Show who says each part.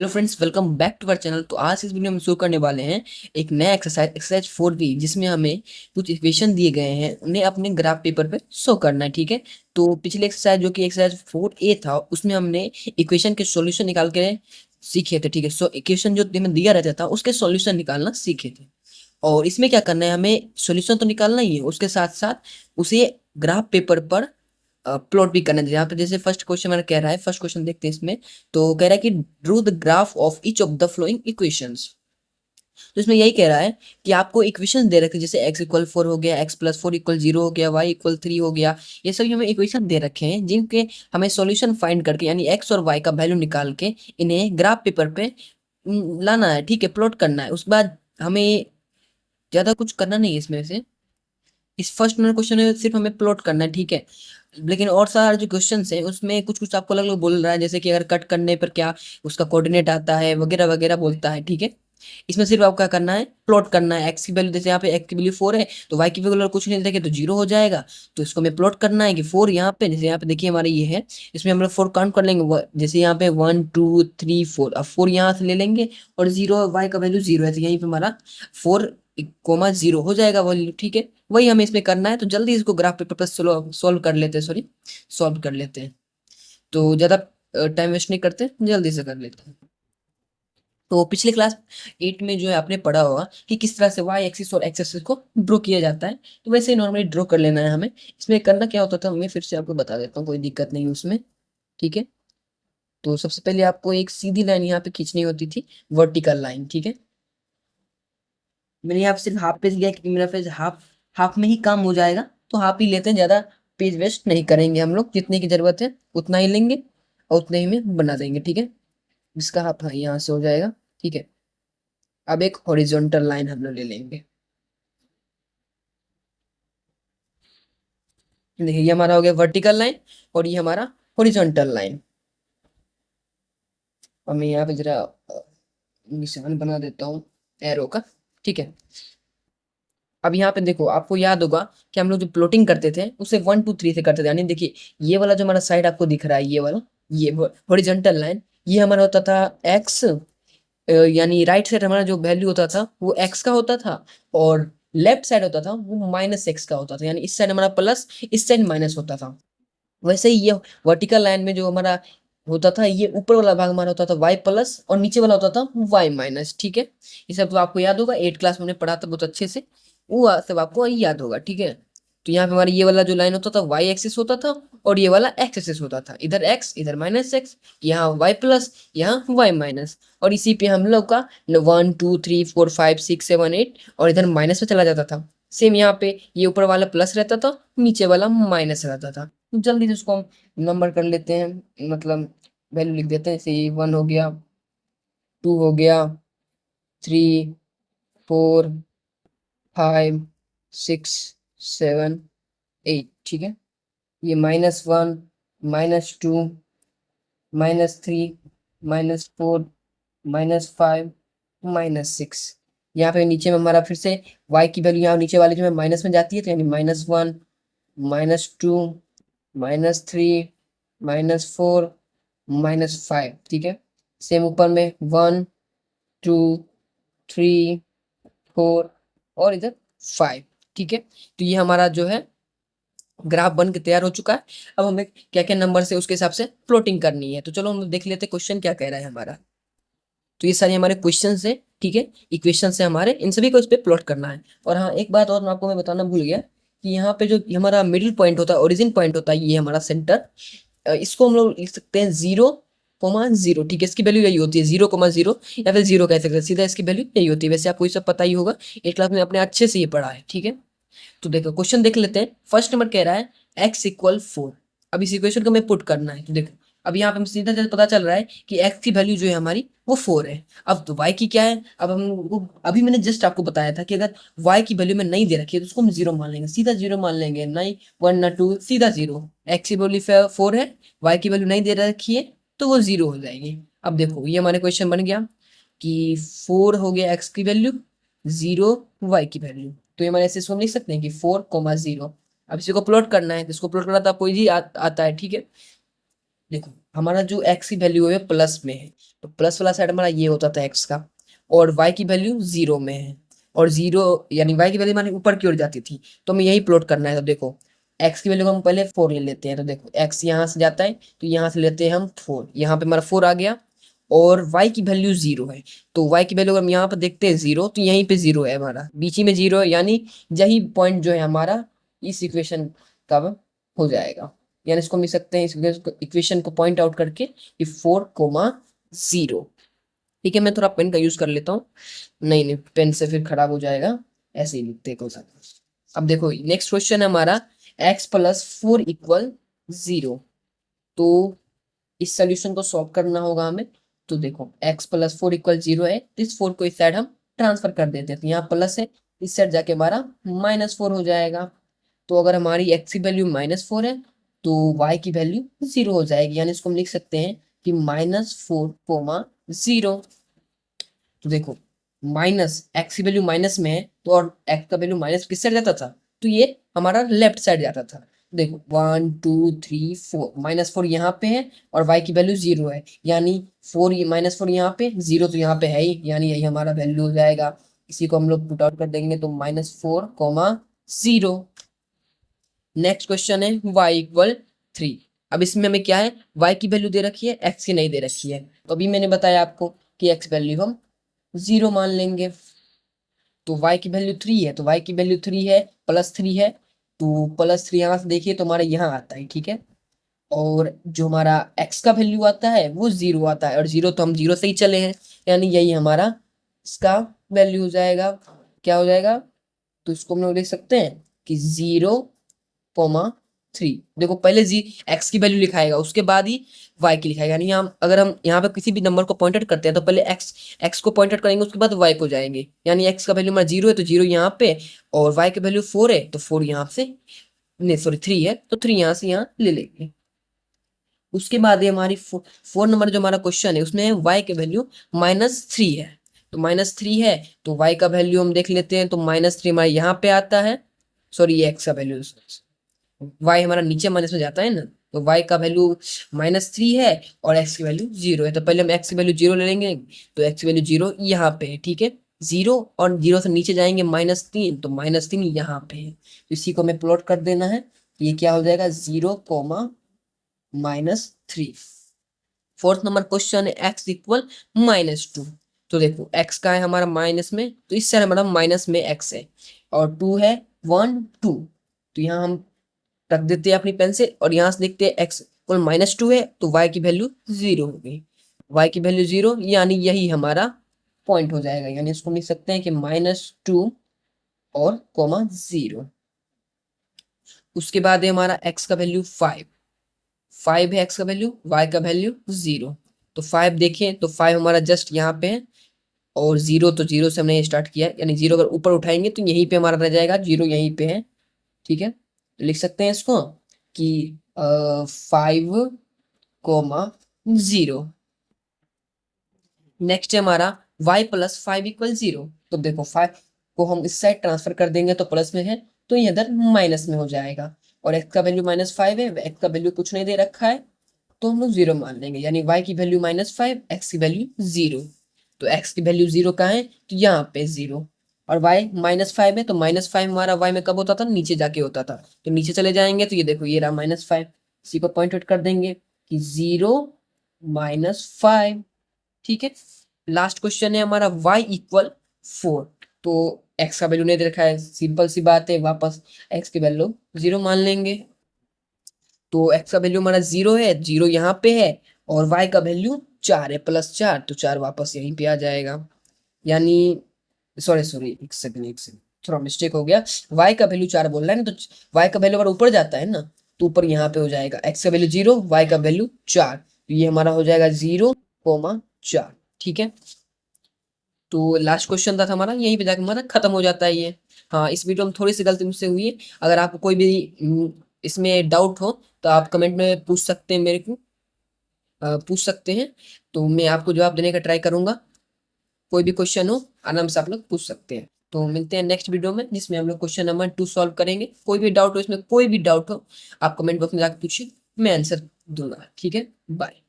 Speaker 1: Hello friends, welcome back to our channel. तो आज इस वीडियो में शो करने वाले हैं एक नया एक्सरसाइज 4B, जिसमें हमें कुछ इक्वेशन दिए गए हैं, उन्हें अपने ग्राफ पेपर पे शो करना है। ठीक है। तो पिछले एक्सरसाइज जो कि एक्सरसाइज 4A था, उसमें हमने इक्वेशन के सॉल्यूशन निकाल के सीखे थे। ठीक है। सो इक्वेशन जो हमें दिया रहता था उसके सॉल्यूशन निकालना सीखे थे। और इसमें क्या करना है, हमें सॉल्यूशन तो निकालना ही है, उसके साथ साथ उसे ग्राफ पेपर पर प्लॉट भी करना है। यहाँ पे जैसे फर्स्ट क्वेश्चन मैंने कह रहा है, फर्स्ट क्वेश्चन देखते हैं इसमें। तो कह रहा है कि Drew the graph of each of the flowing equations. तो इसमें यही कह रहा है कि आपको इक्वेशन दे रखे हैं, जैसे x इक्वल 4 हो गया, x+4 इक्वल 0 हो गया, y इक्वल 3 हो गया। ये सभी हमें इक्वेशन दे रखे हैं, जिनके हमें सॉल्यूशन फाइंड करके यानी x और y का वैल्यू निकाल के इन्हें ग्राफ पेपर पे लाना है। ठीक है, प्लॉट करना है। उसके बाद हमें ज्यादा कुछ करना नहीं है इसमें से। इस फर्स्ट नंबर क्वेश्चन में सिर्फ हमें प्लॉट करना है। ठीक है। लेकिन और सारे जो क्वेश्चन है उसमें कुछ कुछ आपको अलग अलग बोल रहा है, जैसे कि अगर कट करने पर क्या उसका कोऑर्डिनेट आता है वगैरह वगैरह बोलता है। ठीक है। इसमें सिर्फ आपको क्या करना है, प्लॉट करना है। एक्स की वैल्यू, जैसे यहाँ पे एक्स की वैल्यू 4 है, तो वाई की वैल्यू कुछ नहीं देखे तो 0 हो जाएगा। तो इसको हमें प्लॉट करना है कि 4 यहाँ पे, जैसे यहाँ पे देखिए हमारा ये है, इसमें हम लोग 4 काउंट कर लेंगे। जैसे यहाँ पे 1 2 3 4, अब 4 यहाँ से ले लेंगे और 0, वाई का वैल्यू 0 है, तो यहीं पे हमारा 4, 0 हो जाएगा वैल्यू। ठीक है। वही हमें इसमें करना है, तो जल्दी इसको ग्राफ पेपर पर सॉल्व कर लेते हैं। सॉरी, सॉल्व कर लेते हैं। तो ज़्यादा टाइम वेस्ट नहीं करते, जल्दी से कर लेते हैं। तो पिछले क्लास 8 में जो है आपने पढ़ा होगा कि किस तरह से वाई एक्सिस और एक्स एक्सिस को ड्रॉ किया जाता है। तो वैसे ही नॉर्मली ड्रॉ कर लेना है हमें। इसमें करना क्या होता था, मैं फिर से आपको बता देता हूँ, कोई दिक्कत नहीं है उसमें। ठीक है। तो सबसे पहले आपको एक सीधी लाइन यहाँ पे खींचनी होती थी, वर्टिकल लाइन। ठीक है। मैंने यहाँ पे सिर्फ हाफ पेज लिया क्योंकि मेरा पेज हाफ हाफ में ही काम हो जाएगा, तो हाफ ही लेते हैं, ज़्यादा पेज वेस्ट नहीं करेंगे हम लोग। जितने की ज़रूरत है उतना ही लेंगे और उतने ही में बना देंगे। ठीक है। जिसका हाफ यहाँ से हो जाएगा। ठीक है। अब एक हॉरिजॉन्टल लाइन हम लोग ले लेंगे। देखिए ये हमारा हो गया वर्टिकल लाइन और ये हमारा हॉरिजॉन्टल लाइन। और मैं यहाँ पे जरा निशान बना देता हूँ एरो का। ठीक है। अब यहाँ पे देखो, आपको याद होगा कि हम लोग जो प्लॉटिंग करते थे उसे 1 2 3 से करते थे। यानी देखिए ये वाला जो हमारा साइड आपको दिख रहा है, ये वाला, ये हॉरिजॉन्टल लाइन, ये हमारा होता था एक्स। यानी राइट साइड हमारा जो वैल्यू होता था वो एक्स का होता था, और लेफ्ट साइड होता था वो -x का होता था। यानी इस साइड हमारा प्लस, इस साइड माइनस होता था। वैसे ही ये वर्टिकल लाइन में जो हमारा होता था, ये ऊपर वाला भाग हमारा होता था y+ और नीचे वाला होता था y-। ठीक है। ये सब तो आपको याद होगा, 8 क्लास में हमने पढ़ा था बहुत अच्छे से, वो सब आपको याद होगा। ठीक है। तो यहाँ पे हमारा ये वाला जो लाइन होता था y एक्सिस होता था, और ये वाला x एक्सिस होता था। इधर x इधर -x, यहाँ y+, यहाँ y-। और इसी पे हम लोग का 1 2 3 4 5 6 7 8 और इधर माइनस में चला जाता था। सेम यहाँ पे ये ऊपर वाला प्लस रहता था, नीचे वाला माइनस रहता था। जल्दी से उसको हम नंबर कर लेते हैं, मतलब वैल्यू लिख देते हैं। जैसे 1 हो गया, 2 हो गया, 3 4 5 6 7 8। ठीक है। ये -1, -2, -3, -4, -5, -6। यहाँ पे नीचे में हमारा फिर से y की वैल्यू यहाँ नीचे वाले जो है माइनस में जाती है, तो यानी -1, -2, -3, -4, -5। ठीक है। सेम ऊपर में 1 2 3 4 और इधर 5। ठीक है। तो ये हमारा जो है ग्राफ बन के तैयार हो चुका है। अब हमें क्या क्या नंबर से उसके हिसाब से प्लॉटिंग करनी है। तो चलो हम देख लेते हैं क्वेश्चन क्या कह रहा है हमारा। तो ये सारे हमारे क्वेश्चन है। ठीक है। इक्वेशन है हमारे, इन सभी को इस पे प्लॉट करना है। और हाँ, एक बात और आपको मैं बताना भूल गया कि यहाँ पे जो हमारा मिडिल पॉइंट होता है, ओरिजिन पॉइंट होता है, ये हमारा सेंटर, इसको हम लोग लिख सकते हैं 0, 0। ठीक है। इसकी वैल्यू यही होती है 0, 0, या फिर 0 कह सकते हैं सीधा, इसकी वैल्यू यही होती है। वैसे आपको ये सब पता ही होगा, 8 क्लास में अपने अच्छे से ये पढ़ा है। ठीक है। तो देखो क्वेश्चन देख लेते हैं। फर्स्ट नंबर कह रहा है x = 4। अब इस इक्वेशन को हमें पुट करना है। तो देखो अब यहाँ पे हम सीधा सीधा पता चल रहा है कि x की वैल्यू जो है हमारी वो 4 है। अब तो y की क्या है, अब हम अभी मैंने जस्ट आपको बताया था कि अगर y की वैल्यू में नहीं दे रखी है तो उसको हम 0 मान लेंगे, सीधा 0 मान लेंगे। नहीं 1 ना 2, सीधा 0। x की वैल्यू 4 है, y की वैल्यू नहीं दे रखी है, तो वो 0 हो जाएगी। अब देखो ये हमारे क्वेश्चन बन गया कि 4 हो गया x की वैल्यू, 0 y की वैल्यू। तो ये हमारे ऐसे इसको हम लिख सकते हैं कि 4, 0। अब इसी को प्लॉट करना है, तो इसको प्लॉट करना तो आपको इजी आता है। ठीक है। देखो हमारा जो x की वैल्यू है प्लस में है, तो प्लस वाला साइड हमारा ये होता था x का, और y की वैल्यू जीरो में है, और जीरो यानी y की वैल्यू हमारी ऊपर की ओर जाती थी, तो हमें यही प्लॉट करना है। तो देखो x की वैल्यू हम पहले 4 ले लेते हैं, तो देखो x यहाँ से जाता है, तो यहाँ से लेते हैं हम 4, यहाँ पे हमारा 4 आ गया, और y की वैल्यू जीरो है, तो y की वैल्यू अगर हम यहाँ पर देखते हैं जीरो, तो यहीं पे जीरो है, हमारा बीच ही में जीरो है, यानी यही पॉइंट जो है हमारा इस इक्वेशन का हो जाएगा। यानी इसको हम लिख सकते हैं इस इक्वेशन को पॉइंट आउट करके कि 4,0। ठीक है, मैं थोड़ा पेन का यूज कर लेता हूँ, नहीं नहीं पेन से फिर खराब हो जाएगा, ऐसे ही लिखते हैं कोसा। अब देखो नेक्स्ट क्वेश्चन है हमारा x+4 = 0। तो इस सोल्यूशन को सॉल्व करना होगा हमें। तो देखो x+4 = 0 है, तो इस 4 को इस साइड हम ट्रांसफर कर देते हैं, तो यहाँ प्लस है, इस साइड जाके हमारा -4 हो जाएगा। तो अगर हमारी x की वैल्यू -4 है, तो y की वैल्यू 0 हो जाएगी, यानी इसको हम लिख सकते हैं कि -4,0। तो देखो माइनस एक्स की वैल्यू माइनस में है, तो और एक्स का वैल्यू माइनस किस साइड जाता था, तो ये हमारा लेफ्ट साइड जाता था। देखो 1 2 3 4, -4 यहाँ पे है, और y की वैल्यू जीरो है, यानी -4 यहाँ पे, जीरो तो यहाँ पे है ही, यानी यही हमारा वैल्यू हो जाएगा। इसी को हम लोग पुट आउट कर देंगे, तो -4,0। नेक्स्ट क्वेश्चन है y = 3। अब इसमें हमें क्या है, y की वैल्यू दे रखी है, x की नहीं दे रखी है, तो अभी मैंने बताया आपको कि x वैल्यू हम 0 मान लेंगे। तो y की वैल्यू 3 है, तो y की वैल्यू 3 है, +3 है, तो +3 यहाँ से देखिए तो हमारा यहाँ आता है, ठीक है। और जो हमारा x का वैल्यू आता है वो 0 आता है, और 0 तो हम 0 से ही चले हैं, यानी यही हमारा इसका वैल्यू हो जाएगा। क्या हो जाएगा, तो इसको हम लोग देख सकते हैं कि 0,3। देखो पहले जी एक्स की वैल्यू लिखाएगा, उसके बाद ही वाई की लिखाएगा, यानी हम अगर हम यहाँ पे किसी भी नंबर को पॉइंट आउट करते हैं, तो पहले एक्स एक्स को पॉइंट आउट करेंगे, उसके बाद वाई को जाएंगे, यानी एक्स का वैल्यू हमारा 0 है, तो 0 यहाँ पे, और वाई का वैल्यू 4 है, तो 4 यहाँ से, नहीं सॉरी 3 है, तो 3 यहाँ से यहाँ ले लेंगे। उसके बाद ये हमारी 4 नंबर जो हमारा क्वेश्चन है, उसमें वाई के वैल्यू -3 है, तो -3 है, तो वाई का वैल्यू हम देख लेते हैं, तो -3 हमारे यहाँ पे आता है, सॉरी ये एक्स का वैल्यू, वाई हमारा नीचे माइनस में जाता है ना, तो वाई का वैल्यू -3 है, और एक्स की वैल्यू 0 है, तो पहले हम एक्स की वैल्यू 0 ले लेंगे, तो एक्स की वैल्यू 0 यहाँ पे है, ठीक है। 0 और 0 से नीचे जाएंगे -3, तो -3 यहाँ पे है, तो इसी को हमें प्लॉट कर देना है। ये क्या हो जाएगा, 0, फोर्थ नंबर क्वेश्चन है x = -2। तो देखो x का है हमारा माइनस में, तो इस साइड हमारा माइनस में x है, और 2 है 1 2, तो यहाँ हम रख देते हैं अपनी पेन से, और यहाँ से देखते हैं x -2 है, तो y की वैल्यू 0 हो गई, y की वैल्यू 0, यानी यही हमारा पॉइंट हो जाएगा, यानी इसको लिख सकते हैं कि -2 और -0। उसके बाद है हमारा x का वैल्यू 5, 5 है x का वैल्यू, y का वैल्यू 0, तो 5 देखें तो 5 हमारा जस्ट यहाँ पे है, और 0 तो 0 से हमने स्टार्ट किया है, यानी 0 अगर ऊपर उठाएंगे तो यहीं पे हमारा रह जाएगा, 0 यहीं पे है, ठीक है। तो लिख सकते हैं इसको कि 5,0। नेक्स्ट है हमारा y + 5 = 0। तो देखो 5 को हम इस साइड ट्रांसफर कर देंगे, तो प्लस में है, तो ये इधर माइनस में हो जाएगा, और x का वैल्यू -5 है, x का वैल्यू कुछ नहीं दे रखा है, तो हम लोग 0 मान लेंगे, यानी y की वैल्यू -5, x की वैल्यू 0। तो x की वैल्यू 0 कहाँ है, तो यहाँ पे 0, और y -5 है, तो -5 हमारा y में कब होता था, नीचे जाके होता था, तो नीचे चले जाएंगे, तो ये देखो ये रहा -5, इसी को पॉइंट आउट कर देंगे कि 0 -5, ठीक है। लास्ट क्वेश्चन है हमारा y = 4। तो x का वैल्यू नहीं दे रखा है, सिंपल सी बात है, वापस x की वैल्यू 0 मान लेंगे, तो x का वैल्यू हमारा 0 है, 0 यहाँ पे है, और y का वैल्यू 4 है, +4, तो 4 वापस यहीं पे आ जाएगा, यानी सॉरी सॉरी एक सेकंड थोड़ा मिस्टेक हो गया, y का वैल्यू 4 बोल रहा है ना, तो y का वैल्यू अगर ऊपर जाता है ना, तो ऊपर यहाँ पे हो जाएगा, x का वैल्यू 0, y का वैल्यू 4, तो ये हमारा हो जाएगा 0,4, ठीक है। तो लास्ट क्वेश्चन था हमारा, यहीं पे जाकर हमारा खत्म हो जाता है ये। हाँ, इस वीडियो में थोड़ी सी गलती मुझसे हुई है, अगर आपको कोई भी इसमें डाउट हो तो आप कमेंट में पूछ सकते हैं, मेरे को पूछ सकते हैं, तो मैं आपको जवाब देने का ट्राई करूंगा। कोई भी क्वेश्चन हो आराम से आप लोग पूछ सकते हैं। तो मिलते हैं नेक्स्ट वीडियो में, जिसमें हम लोग क्वेश्चन नंबर 2 सॉल्व करेंगे। कोई भी डाउट हो इसमें, कोई भी डाउट हो आप कमेंट बॉक्स में जाकर पूछिए, मैं आंसर दूंगा। ठीक है, बाय।